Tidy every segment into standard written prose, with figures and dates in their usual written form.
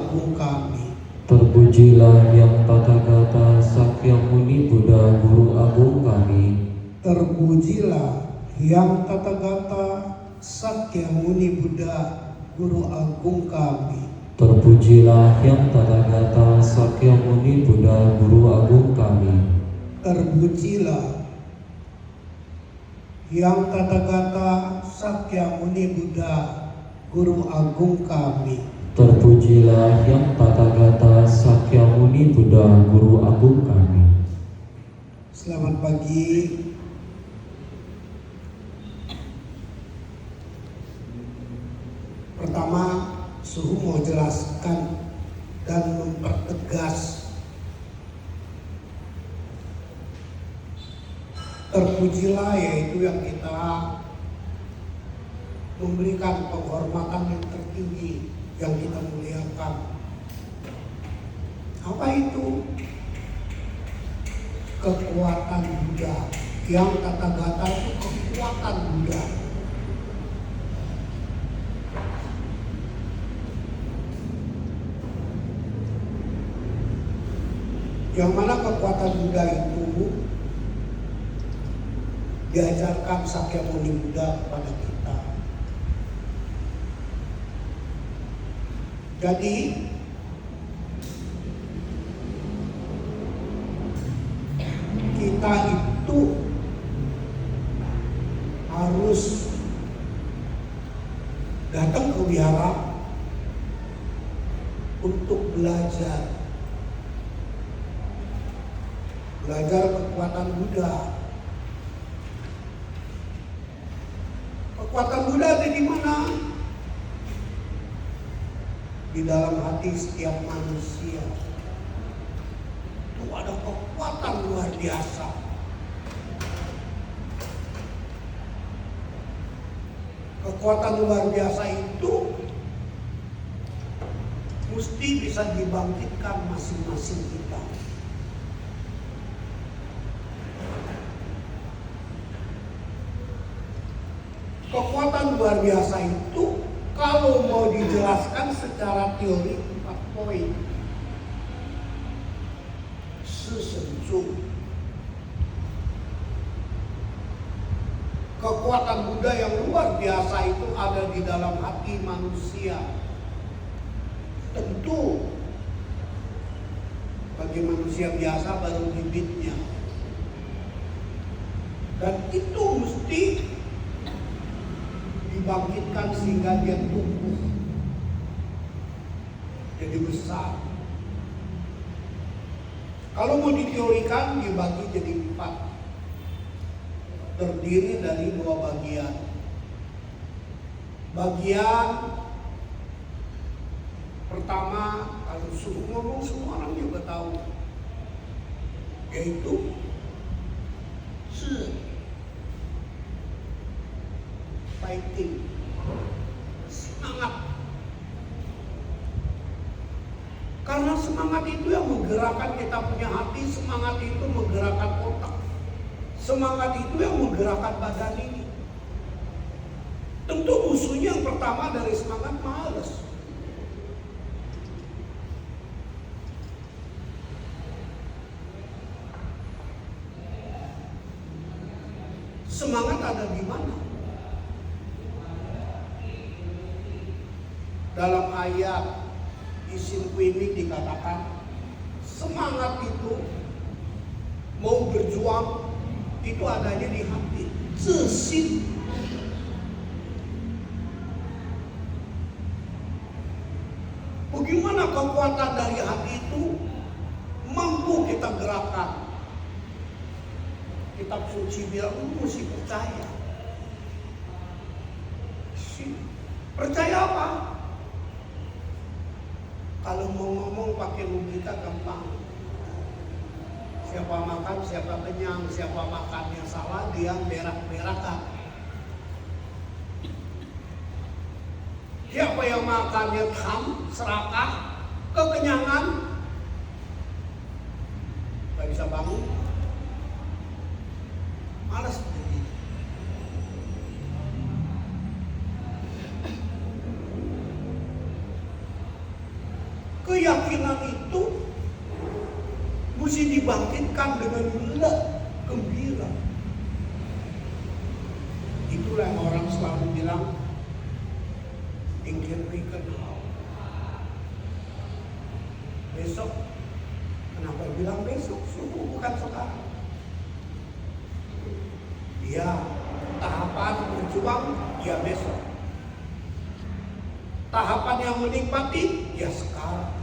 agung kami. Terpujilah yang Tathagata Sakyamuni Buddha Guru Agung kami. Terpujilah yang Tathagata Sakyamuni Buddha Guru Agung kami. Terpujilah yang Tathagata Sakyamuni Buddha Guru Agung kami. Terpujilah yang Tathagata Sakyamuni Buddha Guru Agung kami. Terpujilah yang Tathagata Sakyamuni Buddha Guru Agung kami. Selamat pagi. Pertama, Suhu mau jelaskan dan mempertegas. Terpujilah yaitu yang kita memberikan penghormatan yang tertinggi, yang kita muliakan. Apa itu? Kekuatan Buddha. Yang Tathagata itu kekuatan Buddha. Yang mana kekuatan Buddha itu diajarkan Sakyamuni Buddha kepada kita. Jadi kita itu harus datang ke wihara untuk belajar kekuatan Buddha. Kekuatan Buddha ada di mana? Di dalam hati setiap manusia. Itu ada kekuatan luar biasa. Kekuatan luar biasa itu mesti bisa dibangkitkan masing-masing kita. Kekuatan luar biasa itu kalau mau dijelaskan secara teori 4 poin. Sesenju. Kekuatan Buddha yang luar biasa itu ada di dalam hati manusia. Tentu bagi manusia biasa baru bibitnya. Dan itu mesti dibangkitkan sehingga dia tumbuh jadi besar. Kalau mau diteorikan dibagi jadi 4, terdiri dari 2 bagian. Bagian pertama, kalau Suhu ngomong semua orang juga tahu, yaitu fighting, semangat. Karena semangat itu yang menggerakkan kita punya hati, semangat itu menggerakkan otak, semangat itu yang menggerakkan badan ini. Tentu musuhnya yang pertama dari semangat malas. Semangat ada di mana? Dalam ayat di Sinku ini dikatakan semangat itu mau berjuang itu adanya di hati. Zixin. Bagaimana kekuatan dari hati itu mampu kita gerakkan? Kitab suci bilang mesti percaya. Percaya apa? Kalau mau ngomong pakai logika gampang. Siapa makan, siapa kenyang, siapa makannya salah, dia berak-berakan. Siapa yang makannya tam, serakah, kekenyangan, gak bisa bangun, malas. Keyakinan itu mesti dibangkitkan dengan gembira. Itulah yang orang selalu bilang, ingkirkan besok. Kenapa bilang besok? Sungguh bukan sekarang. Ya, tahapan berjuang ya besok. Tahapan yang menikmati ya sekarang.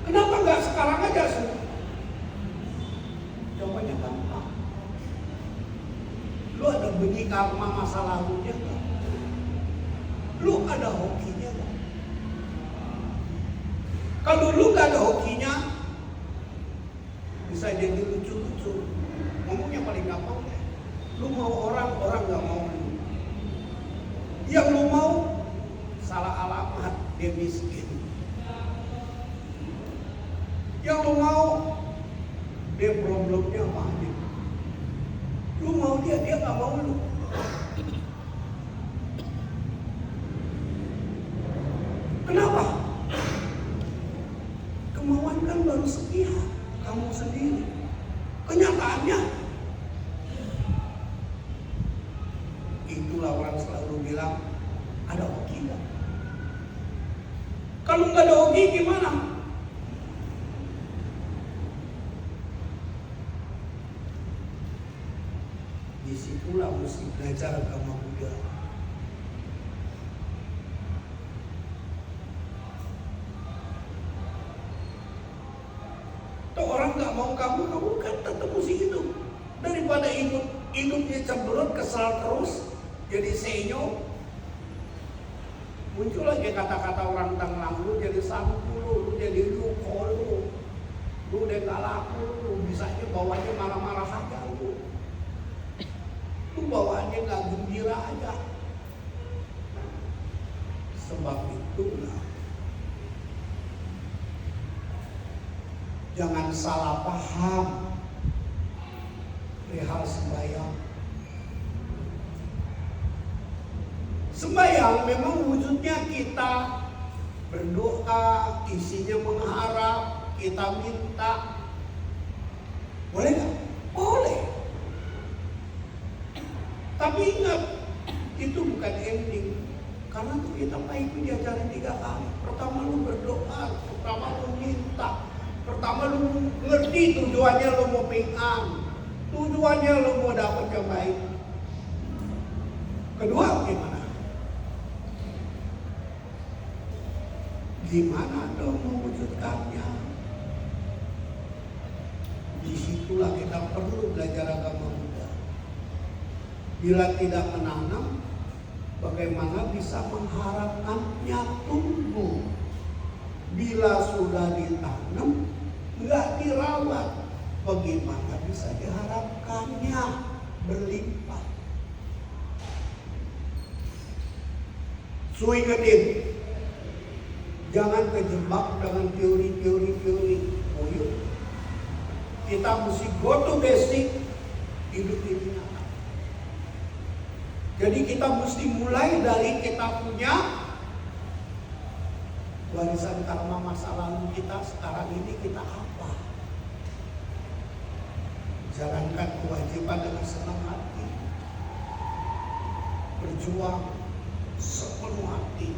Kenapa nggak sekarang aja sih? Jawabannya gampang. Lu ada benci karma masa lalunya nggak? Lu ada hokinya nggak? Kalau lu nggak ada hokinya, bisa jadi lucu-lucu. Ngomongnya paling gampang deh. Lu mau orang nggak mau lu. Yang lu mau salah alamat, dia miskin. Yang lu mau, dia problemnya banyak. Lu mau dia nggak mau lu. Kenapa? Kemauan kan baru sepihak, kamu sendiri. Kenyataannya, itulah orang selalu bilang, ada hoki nggak? Kalau nggak ada hoki gimana? Disitulah mesti belajar agama Buddha. Tuh orang nggak mau kamu kan tetap mesti hidup. Daripada hidupnya cemberut, kesal terus, jadi senyo. Muncul lagi kata-kata orang Tanglang, lu jadi sangku lu jadi luko lu udah gak laku lu, bisanya bawaannya marah-marah saja lu bawaannya gak gembira aja. Sebab itulah jangan salah paham perihal sembahyang. Sembahyang memang wujudnya kita berdoa, isinya mengharap, kita minta. Boleh nggak? Boleh. Tapi ingat, itu bukan ending. Karena kita itu diajarin 3 kali. Pertama lu berdoa, pertama lu minta, pertama lu ngerti tujuannya lu mau pengang, tujuannya lu mau dapat yang baik. Kedua gimana? Gimana dong mewujudkannya? Disitulah kita perlu belajar agama Buddha. Bila tidak menanam, bagaimana bisa mengharapkannya tumbuh? Bila sudah ditanam, nggak dirawat, bagaimana bisa diharapkannya berlimpah? So ingetin, jangan kejebak dengan teori. Oh yuk, kita mesti go to basic, hidup ini nyata. Jadi kita mesti mulai dari kita punya warisan karma masa lalu kita, sekarang ini kita apa? Jalankan kewajiban dengan senang hati, berjuang sepenuh hati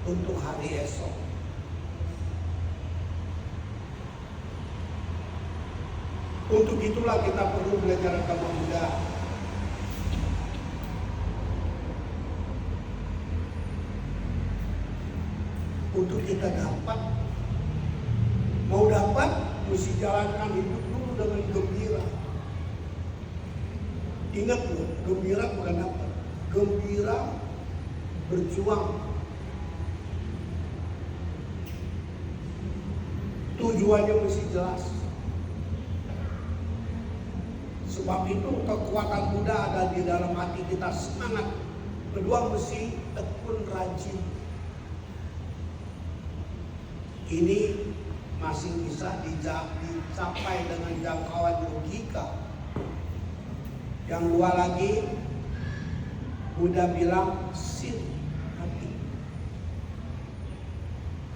untuk hari esok. Untuk itulah kita perlu belajar agama Buddha. Untuk kita mau dapat, mesti jalankan hidup dulu dengan gembira. Ingat loh, gembira bukan dapat, gembira berjuang. Tujuannya mesti jelas. Sebab itu kekuatan Buddha ada di dalam hati kita, semangat. Kedua, mesti tekun rajin. Ini masih bisa dicapai dengan jangkauan logika. Yang dua lagi, Buddha bilang sin, hati.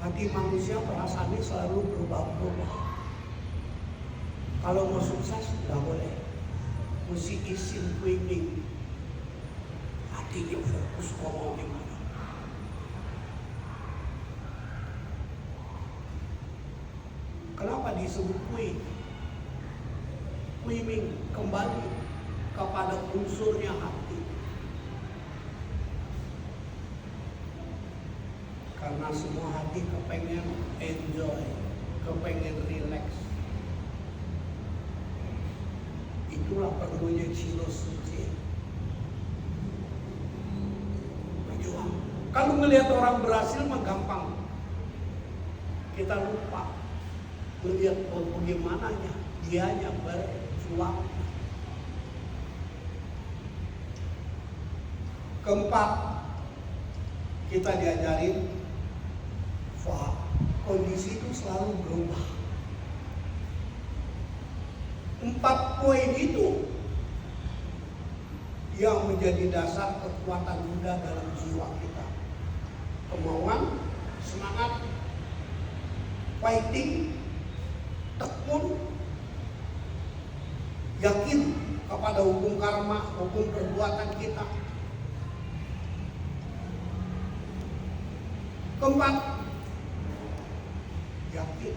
Hati manusia perasaannya selalu berubah-ubah. Kalau mau sukses nggak boleh, mesti isin kuning. Hatinya fokus ngomong gimana. Kenapa disebut kuing? Kuing kembali kepada unsurnya hati. Karena semua hati kepengen enjoy, kepengen relax. Itulah perlunya jiwa suci. Berjuang. Kalau melihat orang berhasil mah gampang. Kita lupa melihat bagaimananya dianya berjuang. Keempat, kita diajarin bahwa kondisi itu selalu berubah. 4 poin itu yang menjadi dasar kekuatan Buddha dalam jiwa kita. Kemauan, semangat, fighting, tekun, yakin kepada hukum karma, hukum perbuatan kita. Keempat, yakin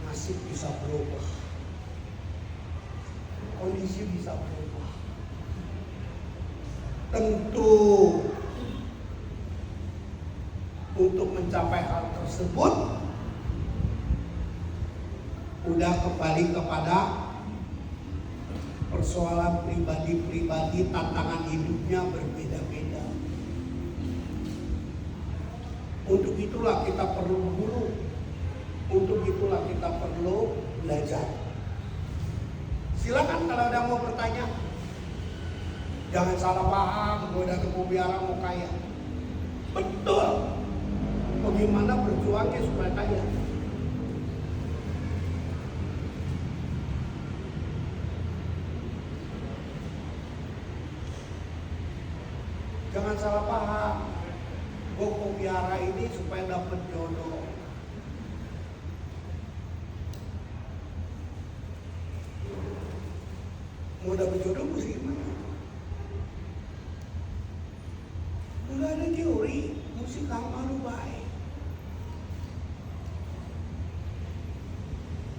nasib bisa berubah, kondisi bisa berubah. Tentu untuk mencapai hal tersebut udah kembali kepada persoalan pribadi-pribadi, tantangan hidupnya berbeda-beda. Untuk itulah kita perlu guru, untuk itulah kita perlu belajar. Silakan kalau ada mau bertanya. Jangan salah paham, gue dari biara mau kaya. Betul. Bagaimana berjuangnya supaya kaya? Jangan salah paham. Gue biara ini supaya dapat jodoh. Mau dapat jodoh mesti gimana? Enggak ada teori, mesti karma lu baik.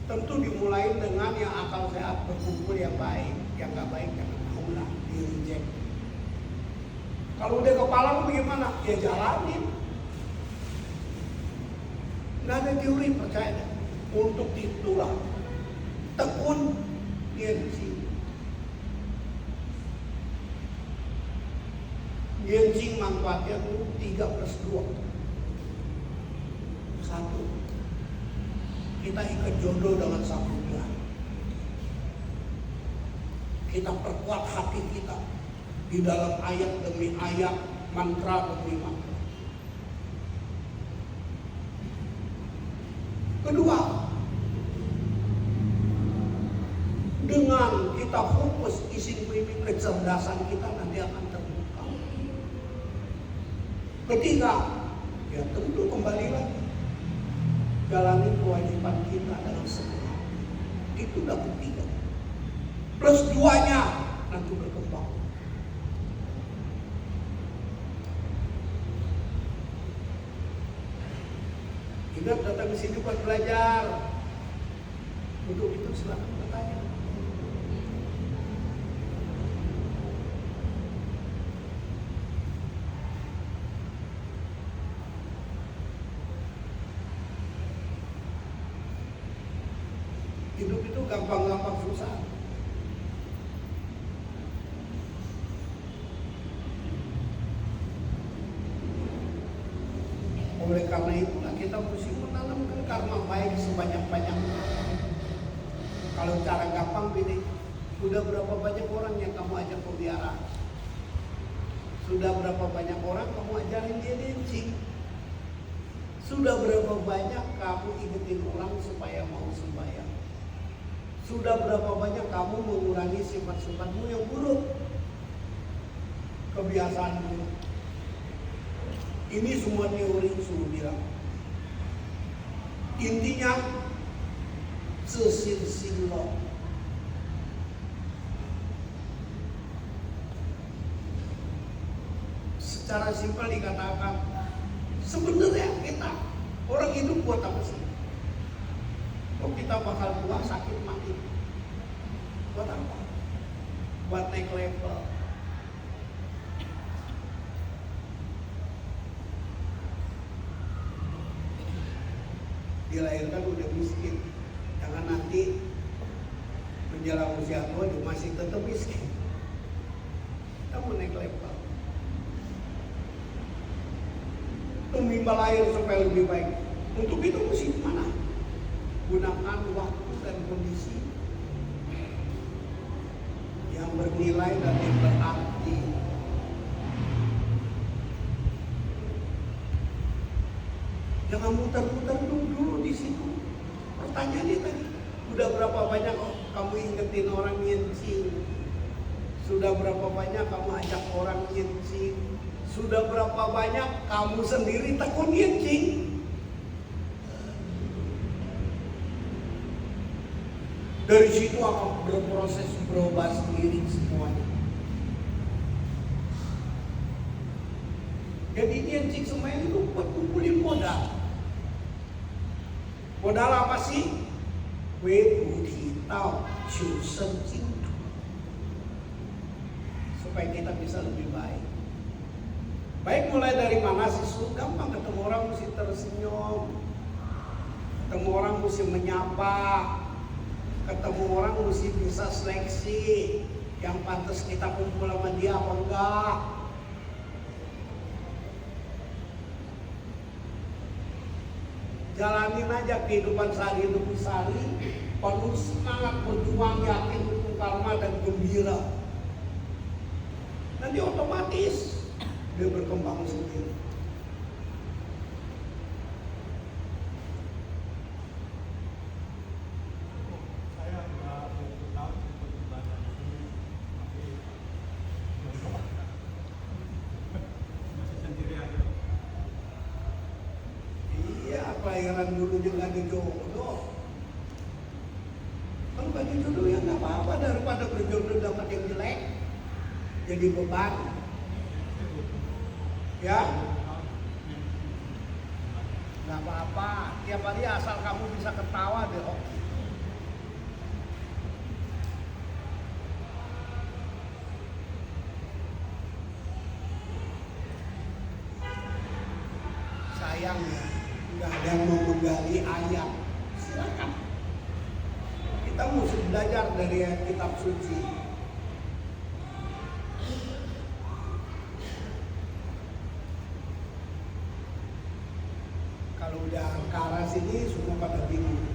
Tentu dimulai dengan yang akal sehat, berkumpul yang baik, yang nggak baik jangan maulah di-reject. Kalau udah kepala lu bagaimana? Ya jalanin. Nggak ada teori, percaya deh. Untuk itulah tekun Genshin. Genshin manfaatnya itu 3+2. 1. Kita ikat jodoh dengan Sang Buddha. Kita perkuat hati kita di dalam ayat demi ayat, mantra demi mantra. Kedua, dengan kita fokus isi bimbing kecerdasan kita nanti akan terbuka. Ketiga, ya tentu kembali lagi jalani kewajiban kita dalam semua. Itu udah ketiga. Plus 2-nya nanti berkembang. Kita datang ke sini buat belajar. Untuk itu silakan bertanya. Hidup itu gampang-gampang susah. Oleh karena itulah kita mesti menanamkan karma baik sebanyak-banyaknya. Kalau cara gampang gini, sudah berapa banyak orang yang kamu ajak berbiara? Sudah berapa banyak orang kamu ajarin dia dancing? Sudah berapa banyak kamu ingetin orang supaya mau sembahyang? Sudah berapa banyak kamu mengurangi sifat-sifatmu yang buruk? Kebiasaan buruk. Ini semua teori suruh bilang. Intinya sesin-sin-lo. Secara simpel dikatakan, sebenarnya kita orang hidup buat apa sih? Oh, kita bakal tua, sakit, mati. Buat apa? Buat naik level. Dilahirkan udah miskin, jangan nanti menjelang usia tua dia masih tetap miskin. Kita mau naik level. Tumimba lahir supaya lebih baik. Untuk itu mesti mana? Gunakan waktu dan kondisi yang bernilai dan yang berarti. Jangan muter-muter dulu di situ. Pertanyaannya tadi, udah berapa banyak kamu ingetin orang nyincing? Sudah berapa banyak kamu ajak orang nyincing? Sudah berapa banyak kamu sendiri tekun nyincing? Dari situ akan berproses berubah sendiri semuanya. Jadi nyincing semuanya itu buat kumpulin modal. Modal apa sih? Supaya kita bisa lebih baik. Baik mulai dari mana sih? Gampang, ketemu orang mesti tersenyum, ketemu orang mesti menyapa, ketemu orang mesti bisa seleksi yang pantas kita kumpul sama dia apa enggak. Jalanin aja kehidupan sehari-hari penuh semangat, berjuang, yakin, dukung karma dan gembira. Nanti otomatis dia berkembang sendiri. Kelahiran dulu juga ada jodoh. Kalau bagi jodoh ya nggak apa-apa, daripada berjodoh dapat yang jelek jadi beban. Ya, nggak apa-apa. Tiap hari asal kamu bisa ketawa deh. Sayangnya nggak ada yang mau menggali ayat. Silakan. Kita mesti belajar dari kitab suci. Kalau udah ke arah sini semua pada bingung.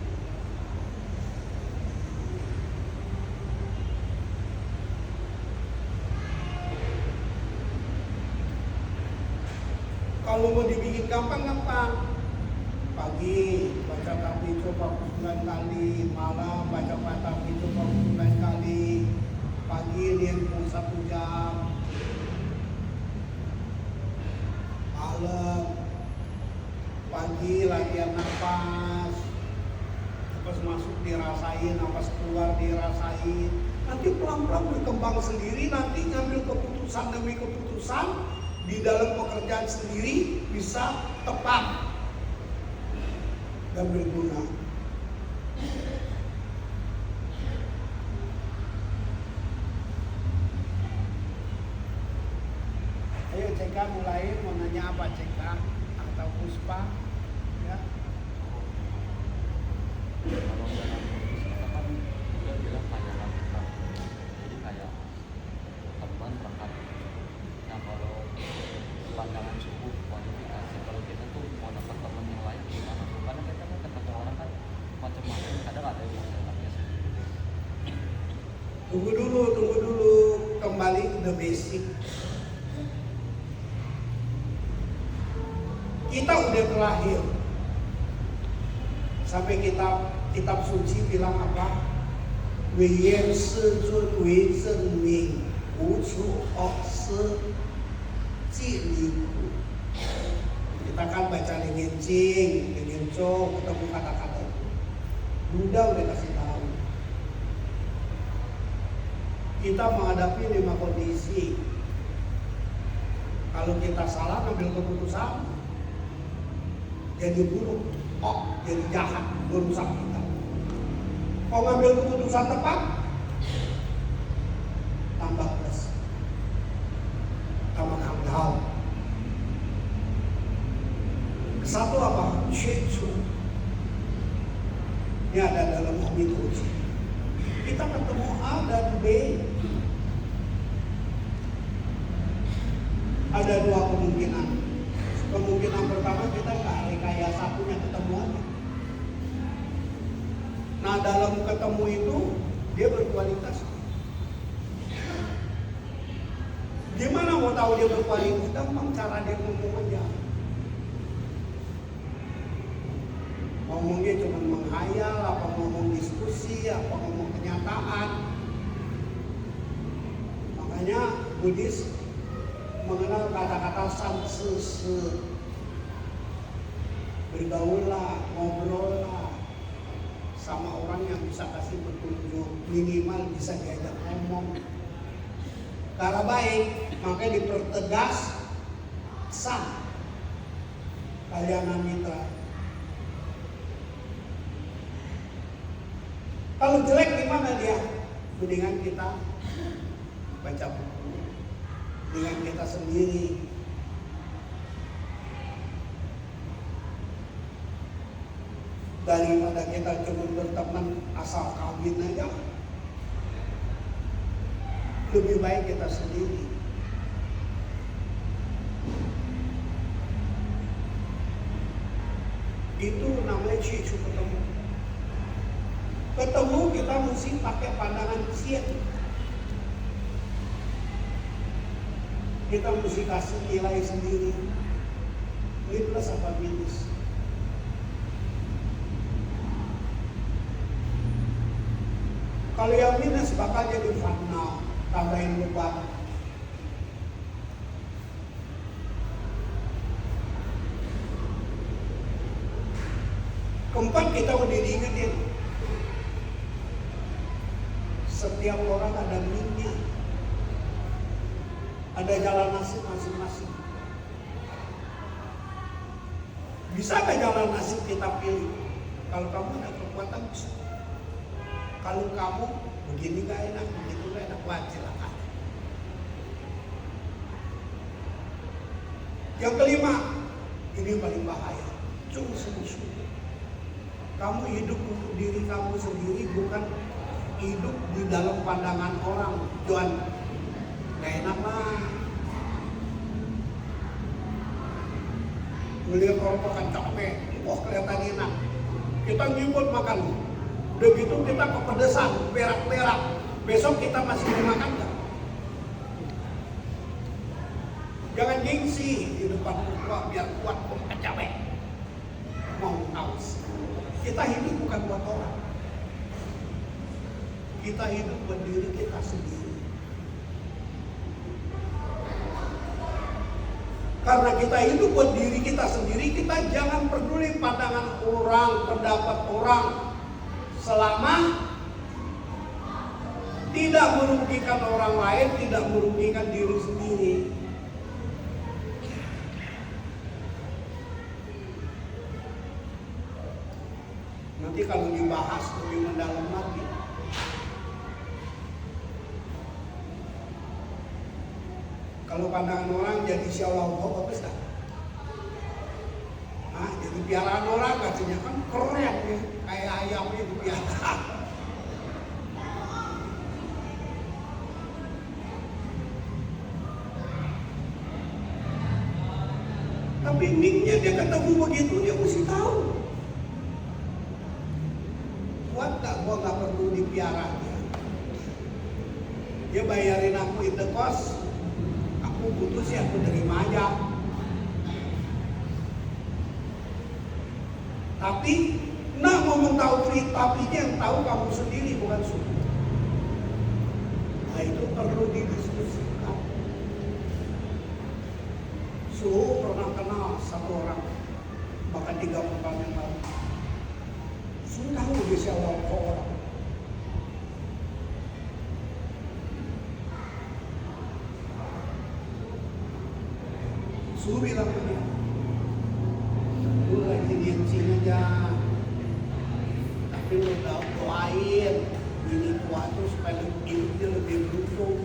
Kalau mau dibikin gampang-gampang. Pagi baca tahlil coba 9 kali, malam baca tahlil coba 9 kali, pagi lihat 1 jam, malam pagi latihan napas, napas masuk dirasain, napas keluar dirasain, nanti pelan-pelan berkembang sendiri, nanti ngambil keputusan demi keputusan di dalam pekerjaan sendiri bisa tepat dan berguna. Ayo CK mulai, mau nanya apa CK atau Puspa? Ya. Kalau dalam kita kan dia bilang kayak lakukan, jadi kayak teman rekan. Nah kalau pandangan suku kualifikasi, kalau kita tuh mau dapat teman yang lain gimana? Karena kita kan ketemu orang kan macam-macam, kadang ada yang modelnya sendiri. Tunggu dulu, kembali ke the basic. Kita udah terlahir. Sampai kitab suci bilang apa? Wei shi zun wei zhen ming wu chu o shi ji li ku. Kita kan baca dengan cing, dengan co besok ketemu kata-kata itu. Udah kasih tahu. Kita menghadapi 5 kondisi. Kalau kita salah ngambil keputusan, jadi buruk, jadi jahat, merusak kita. Kalau ngambil keputusan tepat, tambah plus, tambah down. Satu apa? Syi'su. Ini ada dalam Hadits Qudsi. Kita ketemu A dan B. Ada 2 kemungkinan. Kemungkinan pertama kita nggak rekayasa punya ketemuannya. Nah dalam ketemu itu dia berkualitas. Gimana mau tahu dia berkualitas? Gampang, cara dia ngomong aja. Ngomongnya cuma menghayal, apa ngomong diskusi, apa ngomong kenyataan. Makanya Buddhis mengenal kata-kata sansese. Bergaullah, ngobrollah sama orang yang bisa kasih petunjuk, minimal bisa diajak ngomong. Cara baik, makanya dipertegas sah kalyanan mitra. Kalau jelek gimana dia? Mendingan kita baca buku, dengan kita sendiri. Daripada kita cuma berteman asal kawin aja, lebih baik kita sendiri. Itu namanya syi'su ketemu. Ketemu kita mesti pakai pandangan siap. Kita mesti kasih nilai sendiri. Ini plus apa minus? Kalau yang minus bakal jadi fana, tambahin beban. Keempat, kita udah diingetin. Setiap orang ada minnya. Ada jalan nasib masing-masing. Bisa gak jalan nasib kita pilih? Kalau kamu ada kekuatan bisa. Kalau kamu begini gak enak, begitu gak enak, silakan. Yang kelima, ini paling bahaya. Sungguh-sungguh. Kamu hidup untuk diri kamu sendiri, bukan hidup di dalam pandangan orang. Tuhan, gak enak lah. Melihat orang makan capek, wah kelihatan enak. Kita nyibut makan. Udah gitu kita kepedesan, berak-berak. Besok kita masih dimakan gak? Jangan gengsi di depan tua biar kuat makan capek. Mau aus. Kita hidup bukan buat orang. Kita hidup buat diri kita sendiri. Karena kita hidup buat diri kita sendiri, kita jangan peduli pandangan orang, pendapat orang. Selama tidak merugikan orang lain, tidak merugikan diri sendiri. Nanti kalau dibahas lebih mendalam lagi. Kalau pandangan orang jadi syallah bagus tak? Nah, jadi piaraan orang katanya kan keren ya, kayak ayamnya dipiara. Tapi niknya dia ketemu begitu, dia mesti tahu. Kuat tak gua nggak perlu dipiara dia. Dia bayarin aku in the cost. Aku putus ya, aku terima aja. Tapi, nak ngomong tahu tapi yang tahu kamu sendiri bukan suku. Nah itu perlu didiskusikan. Suhu pernah kenal satu orang, bahkan 3 tahun yang lalu. jawab ke orang. Suruh bilang ke dia, lu lagi diancing aja, tapi lu doain ini tua tuh supaya hidupnya lebih beruntung.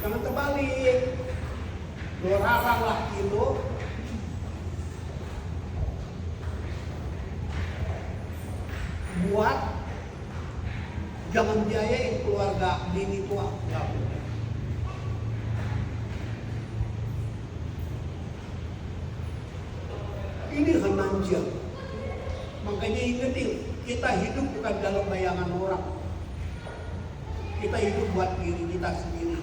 Jangan terbalik, lu larang laki lu buat jangan biayain keluarga bini tua. Ini hananjang. Makanya ingetin, kita hidup bukan dalam bayangan orang. Kita hidup buat diri kita sendiri.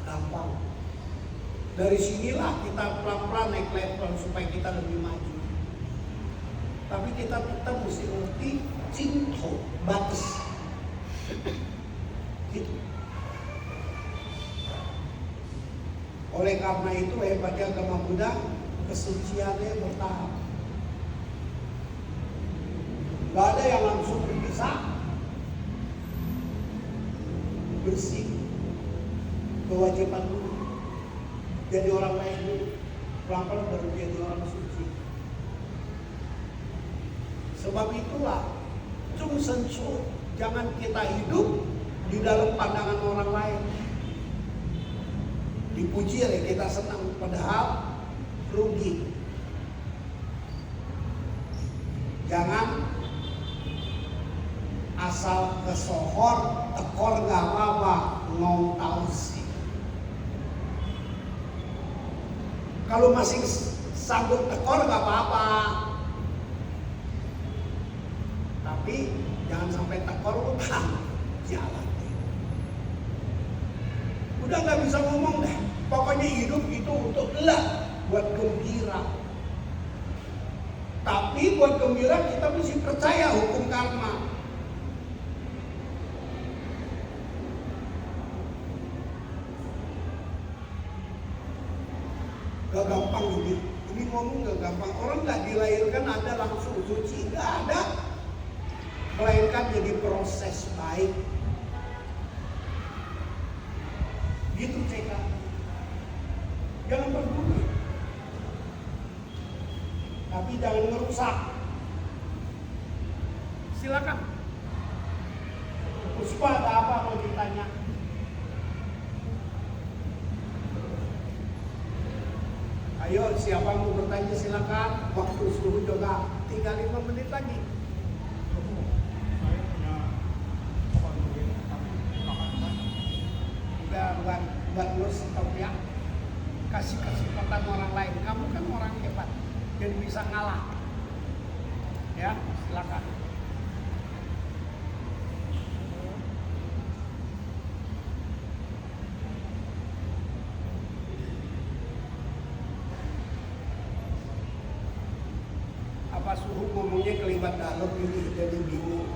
Gampang. Dari sinilah kita pelan-pelan naik level supaya kita lebih maju. Tapi kita tetap mesti ngerti cinta batas. Gitu. Oleh karena itu hebatnya agama Buddha, kesuciannya bertahap. Gak ada yang langsung berpisah. Bersih. Kewajiban dulu. Jadi orang lain dulu. Pelan-pelan baru jadi orang suci. Sebab itulah Chung Sen Su, jangan kita hidup di dalam pandangan orang lain. Dipuji ya kita senang, padahal rugi. Jangan asal kesohor, tekor gak apa-apa, ngomong tahu sih. Kalau masih sanggup tekor gak apa-apa, tapi jangan sampai tekor utang jalan. Udah gak bisa ngomong deh. Pokoknya hidup itu untuk elah, buat gembira. Tapi buat gembira kita mesti percaya hukum karma. Gak gampang ini ngomong gak gampang. Orang gak dilahirkan ada langsung suci, gak ada. Melainkan jadi proses baik. Gitu CK. Jangan peduli. Tapi jangan merusak. Silakan. Puspa ada apa mau ditanya? Ayo siapa mau bertanya silakan. Waktu suruh juga tinggal 5 menit lagi. Buat ngurus ya, kasih kesempatan orang lain. Kamu kan orang hebat, jadi bisa ngalah. Ya, silakan. Apa suruh ngomongnya kelibat dalam ini jadi bingung.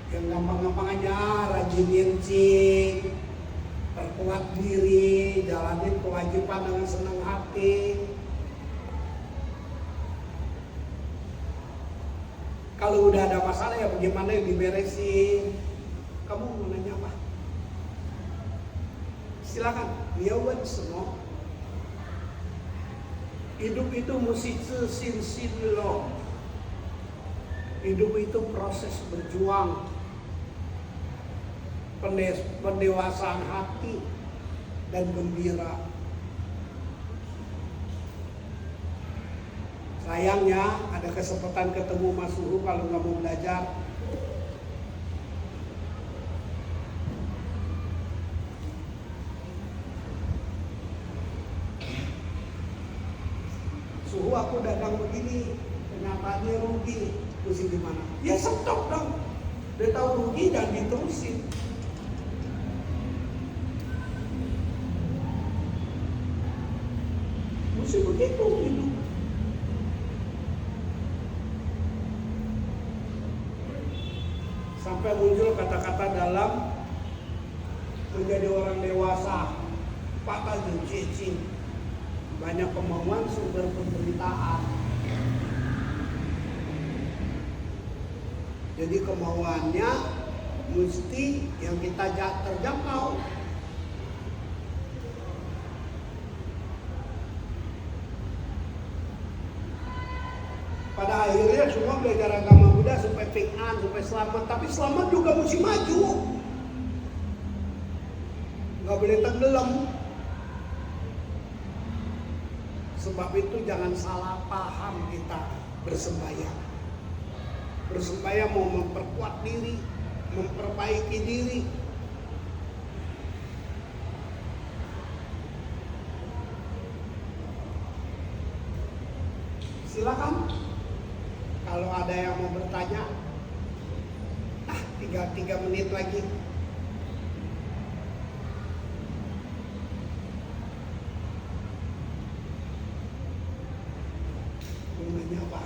Yang gampang-gampang aja, rajin nyicing, perkuat diri, jalanin kewajiban dengan senang hati. Kalau udah ada masalah ya bagaimana yang diberesin. Kamu mau nanya apa? Silakan, dia buat semua. Hidup itu mesti sesin loh. Hidup itu proses berjuang, pendewasaan hati dan gembira. Sayangnya ada kesempatan ketemu Mas Suhu kalau nggak mau belajar. Suhu aku dagang begini, kenyataannya rugi, mesti gimana? Ya stop dong. Dia tahu rugi dan diterusin. Mesti begitu hidup. Sampai muncul kata-kata dalam menjadi orang dewasa. pakal dan cicing. Banyak kemauan sumber penderitaan. Jadi kemauannya mesti yang kita terjangkau. Pada akhirnya semua belajar agama Buddha supaya ping'an, supaya selamat. Tapi selamat juga mesti maju. Nggak boleh tenggelam. Sebab itu jangan salah paham kita bersembahyang. Bersembahyang mau memperkuat diri, memperbaiki diri. Silakan. Kalau ada yang mau bertanya, tinggal 3 menit lagi. Mau nanya apa?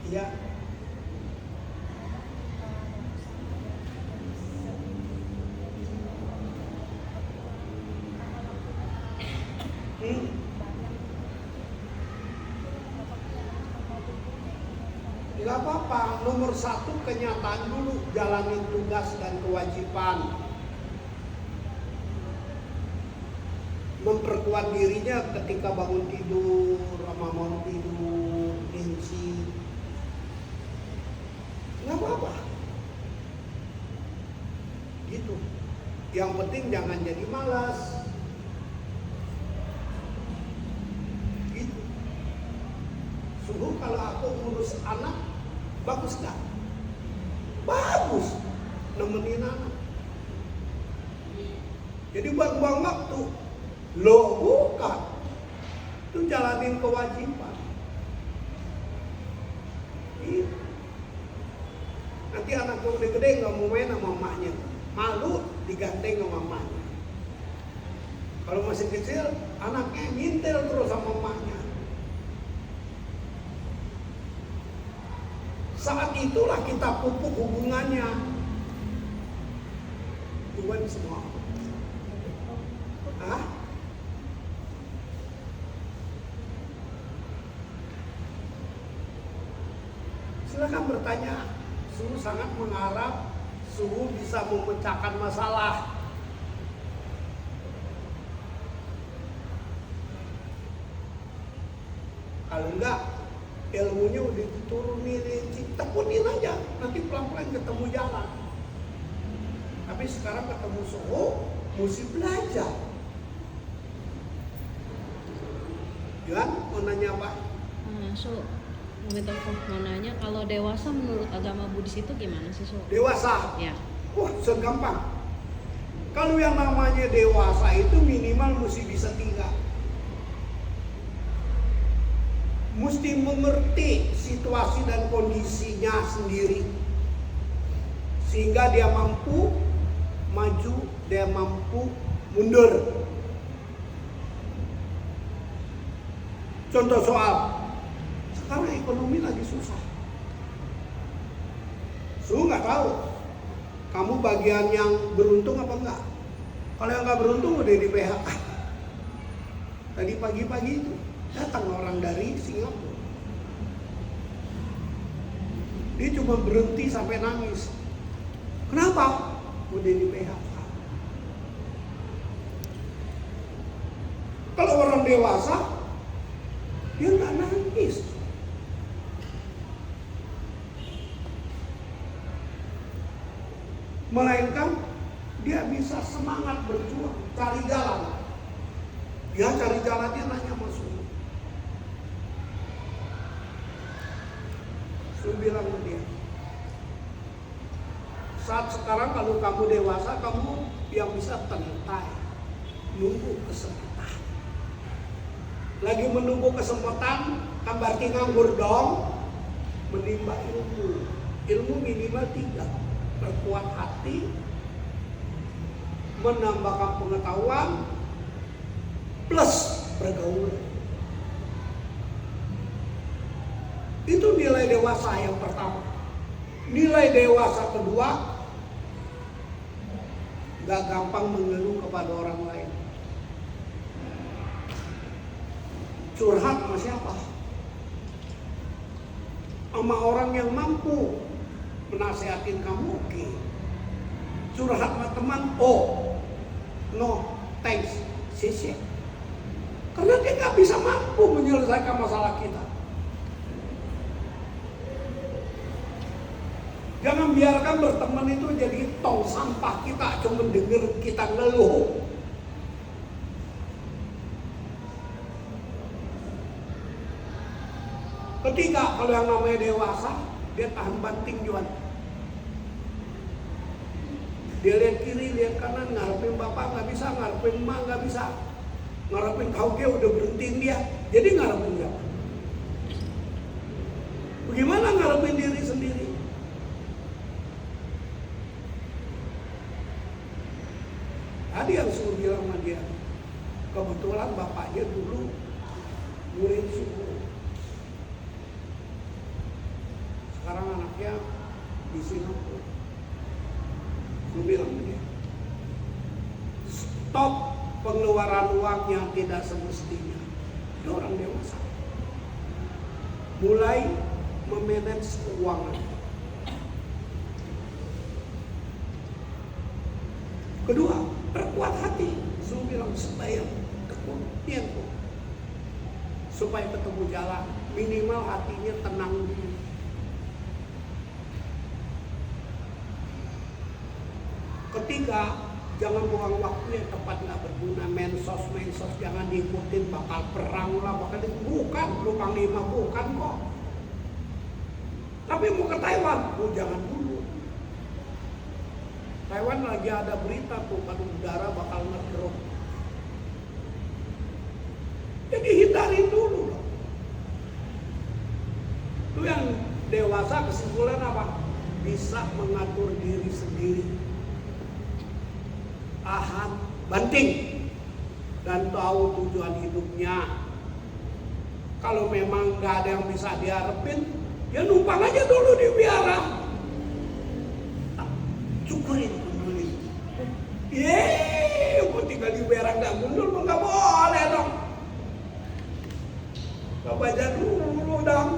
Iya. Gak apa-apa, nomor 1 kenyataan dulu, jalani tugas dan kewajiban. Memperkuat dirinya ketika bangun tidur, sama mau tidur, tensi. Gak apa-apa. Gitu. Yang penting jangan jadi malas. Gitu. Suruh kalau aku ngurus anak, bagus gak? Bagus. Nemenin anak. Jadi buang-buang waktu. Loh bukan. Itu jalanin kewajiban. Gitu. Nanti anak gue gede-gede gak mau main sama emaknya. Malu diganteng sama emaknya. Kalau masih kecil, anaknya ngintil terus sama emaknya. Saat itulah kita pupuk hubungannya. Tuhan semua. Hah? Silakan bertanya. Sungguh sangat mengharap sungguh bisa memecahkan masalah. Kalau enggak, ilmunya udah diturunin, tekunin aja, nanti pelan-pelan ketemu jalan. Tapi sekarang ketemu suhu, mesti belajar. Juan, mau nanya apa? Mau nanya, kalau dewasa menurut agama Buddhis itu gimana sih, So? Dewasa? Ya. Wah, segampang. Kalau yang namanya dewasa itu minimal mesti bisa tinggal. Mesti mengerti situasi dan kondisinya sendiri. Sehingga dia mampu maju, dia mampu mundur. Contoh soal, sekarang ekonomi lagi susah. Nggak tahu, kamu bagian yang beruntung apa enggak? Kalau yang nggak beruntung udah di PHK. Tadi pagi-pagi itu datang orang dari Singapura. Dia cuma berhenti sampai nangis. Kenapa? Udah di PHK. Kalau orang dewasa, dia nggak nangis. Melainkan dia bisa semangat berjuang, cari jalan. Dia cari jalannya nanya masuk. Saya bilang ke dia, saat sekarang kalau kamu dewasa, kamu yang bisa tentai, nunggu kesempatan. Lagi menunggu kesempatan, kan berarti nganggur dong. Menimba ilmu. Ilmu minimal 3. Perkuat hati, menambahkan pengetahuan, plus bergaul. Itu nilai dewasa yang pertama. Nilai dewasa kedua, gak gampang mengeluh kepada orang lain. Curhat sama siapa? Sama orang yang mampu menasehatin kamu, oke. Curhat sama teman, oh, no, thanks, sisi. Karena dia nggak bisa mampu menyelesaikan masalah kita. Jangan biarkan berteman itu jadi tong sampah kita, cuma dengar kita ngeluh. Ketiga, kalau yang namanya dewasa, dia tahan banting juga. Dia lihat kiri, lihat kanan, ngarepin bapak nggak bisa, ngarepin emak nggak bisa, ngarepin kauge udah berhentiin dia. Jadi ngarepin dia. Bagaimana ngarepin diri sendiri? Tadi yang suruh bilang sama dia, kebetulan bapaknya dulu murid suku. Sekarang anaknya di Singapura. Gue bilang ke dia, stop pengeluaran uang yang tidak semestinya. Dia orang dewasa. Mulai memanage keuangan. Kedua, perkuat hati. Gue bilang supaya tekun niatku, supaya ketemu jalan, minimal hatinya tenang dulu. Ketiga, jangan buang waktu yang tepat nggak berguna. Mensos jangan diikutin, bakal perang lah, bakal bukan lu panglima, bukan kok. Tapi mau ke Taiwan, jangan dulu. Taiwan lagi ada berita tuh, kan udara bakal ngedrop. Jadi hindari dulu loh. Itu yang dewasa, kesimpulan apa? Bisa mengatur diri sendiri, tahan banting, dan tahu tujuan hidupnya. Kalau memang nggak ada yang bisa diharapin, ya numpang aja dulu di biara. Syukurin dulu. Kok tinggal di biara nggak gundul, nggak boleh dong. Gak baca dulu dong.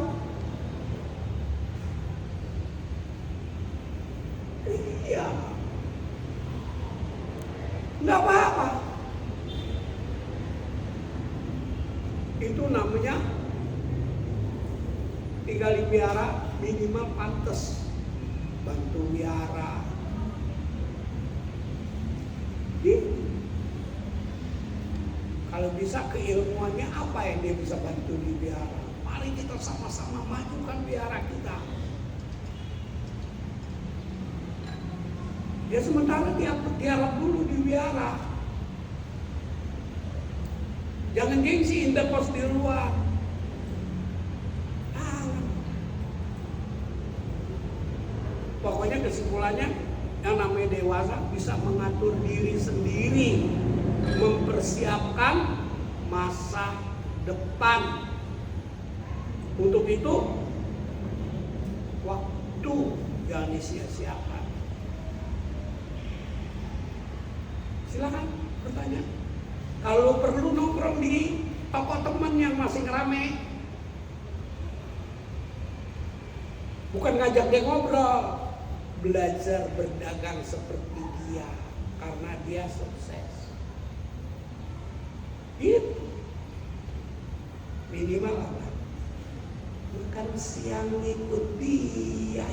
Iya. Nggak apa-apa. Itu namanya tinggal di biara, minimal pantes bantu biara. Kalau bisa keilmuannya apa yang dia bisa bantu di biara. Mari kita sama-sama majukan biara kita. Ya sementara tiarap dulu di biara. Jangan gengsi indah pos di luar. Pokoknya kesimpulannya, yang namanya dewasa bisa mengatur diri sendiri, mempersiapkan masa depan. Untuk itu, waktu jangan disia-siakan. Silakan bertanya. Kalau perlu nongkrong di toko teman yang masih ngerame, bukan ngajak dia ngobrol, belajar berdagang seperti dia karena dia sukses. Itu minimal apa? Makan siang ikut dia.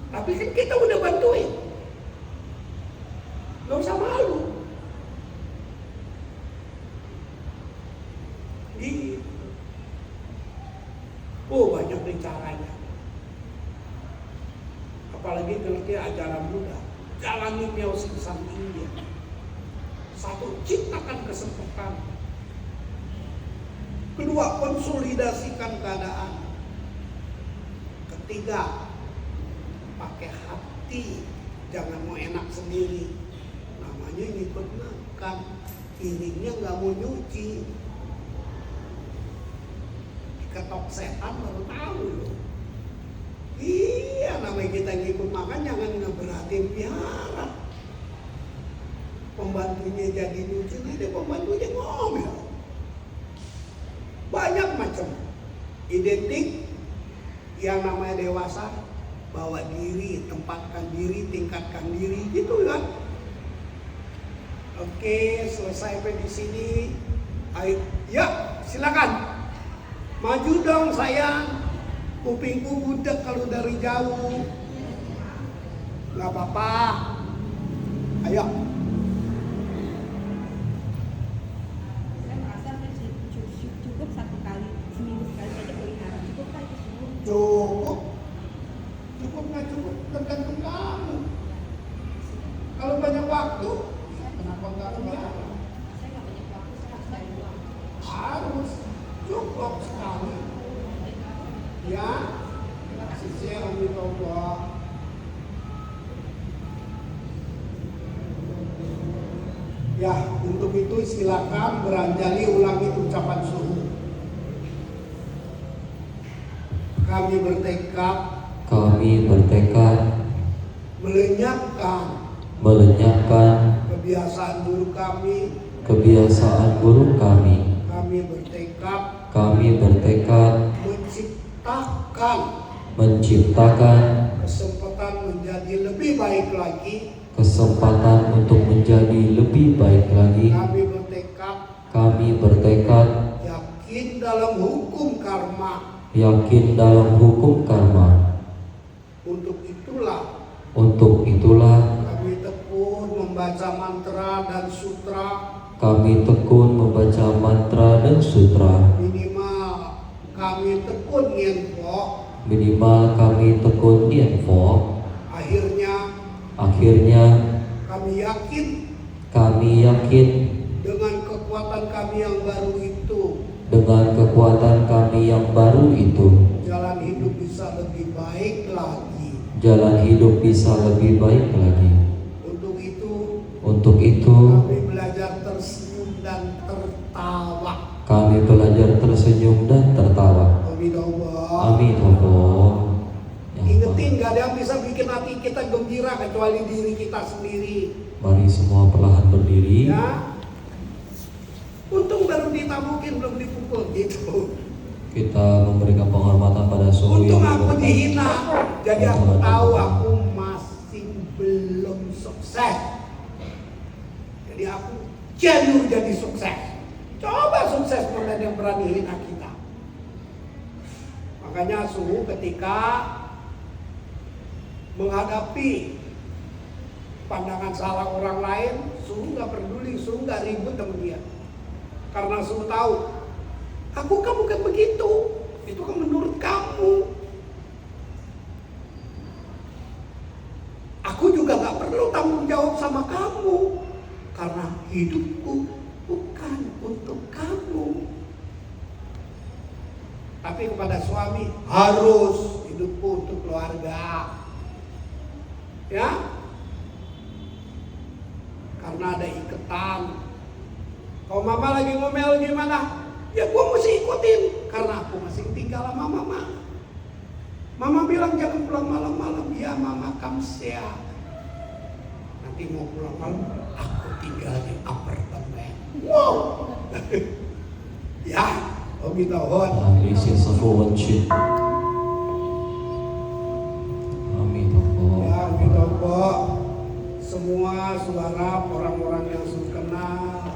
Tapi kan kita udah bantuin, gak usah malu. Gitu. Oh, banyak nih caranya. Apalagi kalau dia ajaran muda, jalani mios kesamping dia. Satu, ciptakan kesempatan. Kedua, konsolidasikan keadaan. Ketiga, pakai hati, jangan mau enak sendiri. Namanya ngikut makan, piringnya nggak mau nyuci. Diketok setan baru tahu loh. Iya, namanya kita ngikut makan, jangan ngeberatin piara. Pembantunya jadi nyuci, nanti pembantunya ngomel. banyak macam. Identik yang namanya dewasa, bawa diri, tempatkan diri, tingkatkan diri, gitu kan? Oke, selesai sampai di sini. Ayo, ya, silakan. Maju dong sayang. Kupingku budek kalau dari jauh. Gak apa-apa. Ayo. Saya merasa cukup satu kali, seminggu sekali saja pelihara. Cukup kan itu semua? Cukup. Cukup nggak cukup tergantung kamu. Kalau banyak waktu, ya kenapa nggak pelihara? Saya nggak banyak waktu, saya harus cari uang. Harus cukup sekali. Ya, kasih Om Allah. Ya, untuk itu silakan beranjali ulangi ucapan suhu. Kami bertekad melenyapkan kebiasaan buruk kami. Kami bertekad menciptakan kesempatan untuk menjadi lebih baik lagi. Kami bertekad yakin dalam hukum karma. Untuk itulah kami tekun membaca mantra dan sutra. Minimal kami tekun nianpo. Akhirnya kami yakin dengan kekuatan kami yang baru itu jalan hidup bisa lebih baik lagi. Untuk itu kami belajar tersenyum dan tertawa. Amin Allah. Ingetin, gak ada yang bisa bikin hati kita gembira kecuali diri kita sendiri. Mari semua perlahan berdiri. Ya. Untung baru ditabukin, belum dipukul gitu. Kita memberikan penghormatan pada suhu Untung yang aku diberikan. dihina, jadi aku tahu aku masih belum sukses. Jadi aku jalur jadi sukses. Coba sukses mana yang berani hina kita. Makanya suhu ketika menghadapi pandangan salah orang lain, suhu nggak peduli, suhu nggak ribut sama dia. Karena suhu tahu, aku kan bukan begitu, itu kan menurut kamu. Aku juga nggak perlu tanggung jawab sama kamu, karena hidupku bukan untuk kamu. Tapi kepada suami harus hidupku untuk keluarga. Ya, karena ada iketan. Kalau mama lagi ngomel gimana? Ya gua mesti ikutin karena aku masih tinggal sama mama. Mama bilang jangan pulang malam-malam. Ya mama kamsia. Nanti mau pulang malam, aku tinggal di apartemen. Wow. Ya, Om Tawon. Amin Amin Ya, Om Tawon. Semua suara orang-orang yang sudah kenal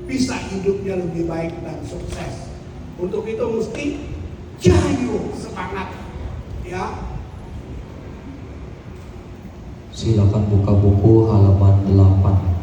bisa hidupnya lebih baik dan sukses. Untuk itu mesti jayu semangat. Ya. Silakan buka buku halaman 8.